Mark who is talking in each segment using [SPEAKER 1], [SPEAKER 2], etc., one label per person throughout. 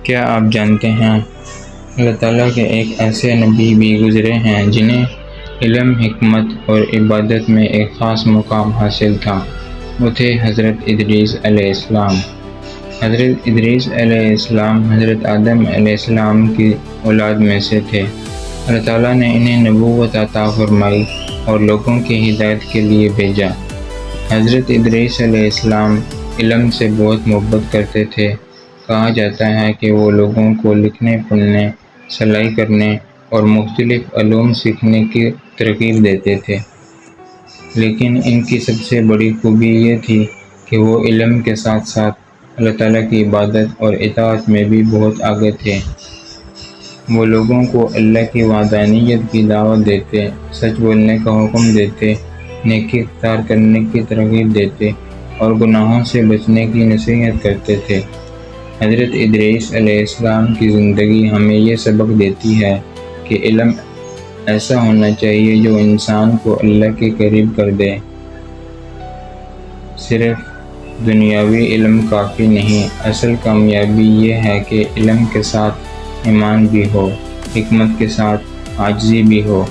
[SPEAKER 1] کیا آپ جانتے ہیں اللہ تعالیٰ کے ایک ایسے نبی بھی گزرے ہیں جنہیں علم، حکمت اور عبادت میں ایک خاص مقام حاصل تھا۔ وہ تھے حضرت ادریس علیہ السلام۔ حضرت ادریس علیہ السلام حضرت آدم علیہ السلام کی اولاد میں سے تھے۔ اللہ تعالیٰ نے انہیں نبوت عطا فرمائی اور لوگوں کی ہدایت کے لیے بھیجا۔ حضرت ادریس علیہ السلام علم سے بہت محبت کرتے تھے۔ کہا جاتا ہے کہ وہ لوگوں کو لکھنے، پڑھنے، سلائی کرنے اور مختلف علوم سیکھنے کی ترغیب دیتے تھے، لیکن ان کی سب سے بڑی خوبی یہ تھی کہ وہ علم کے ساتھ ساتھ اللہ تعالیٰ کی عبادت اور اطاعت میں بھی بہت آگے تھے۔ وہ لوگوں کو اللہ کی وحدانیت کی دعوت دیتے، سچ بولنے کا حکم دیتے، نیکی اختیار کرنے کی ترغیب دیتے اور گناہوں سے بچنے کی نصیحت کرتے تھے۔ حضرت ادریس علیہ السلام کی زندگی ہمیں یہ سبق دیتی ہے کہ علم ایسا ہونا چاہیے جو انسان کو اللہ کے قریب کر دے۔ صرف دنیاوی علم کافی نہیں، اصل کامیابی یہ ہے کہ علم کے ساتھ ایمان بھی ہو، حکمت کے ساتھ عاجزی بھی ہو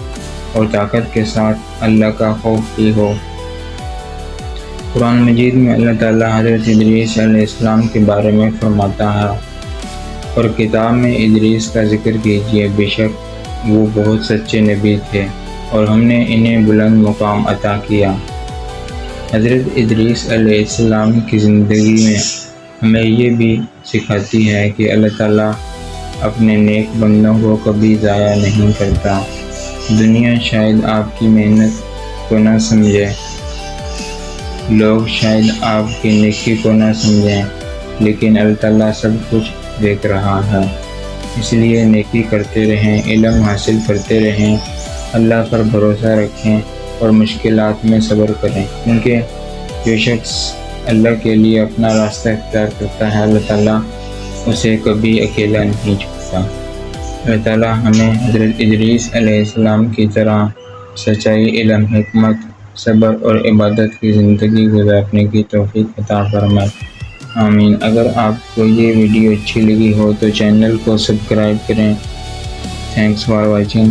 [SPEAKER 1] اور طاقت کے ساتھ اللہ کا خوف بھی ہو۔ قرآن مجید میں اللہ تعالیٰ حضرت ادریس علیہ السلام کے بارے میں فرماتا ہے، اور کتاب میں ادریس کا ذکر کیجیے، بے شک وہ بہت سچے نبی تھے اور ہم نے انہیں بلند مقام عطا کیا۔ حضرت ادریس علیہ السلام کی زندگی میں ہمیں یہ بھی سکھاتی ہے کہ اللہ تعالیٰ اپنے نیک بندوں کو کبھی ضائع نہیں کرتا۔ دنیا شاید آپ کی محنت کو نہ سمجھے، لوگ شاید آپ کی نیکی کو نہ سمجھیں، لیکن اللہ تعالیٰ سب کچھ دیکھ رہا ہے۔ اس لیے نیکی کرتے رہیں، علم حاصل کرتے رہیں، اللہ پر بھروسہ رکھیں اور مشکلات میں صبر کریں، کیونکہ جو شخص اللہ کے لیے اپنا راستہ اختیار کرتا ہے، اللہ تعالیٰ اسے کبھی اکیلا نہیں چھوڑتا۔ اللہ تعالیٰ ہمیں حضرت ادریس علیہ السلام کی طرح سچائی، علم، حکمت، صبر اور عبادت کی زندگی گزارنے کی توفیق عطا فرمائے، آمین۔ اگر آپ کو یہ ویڈیو اچھی لگی ہو تو چینل کو سبسکرائب کریں۔ Thanks for watching.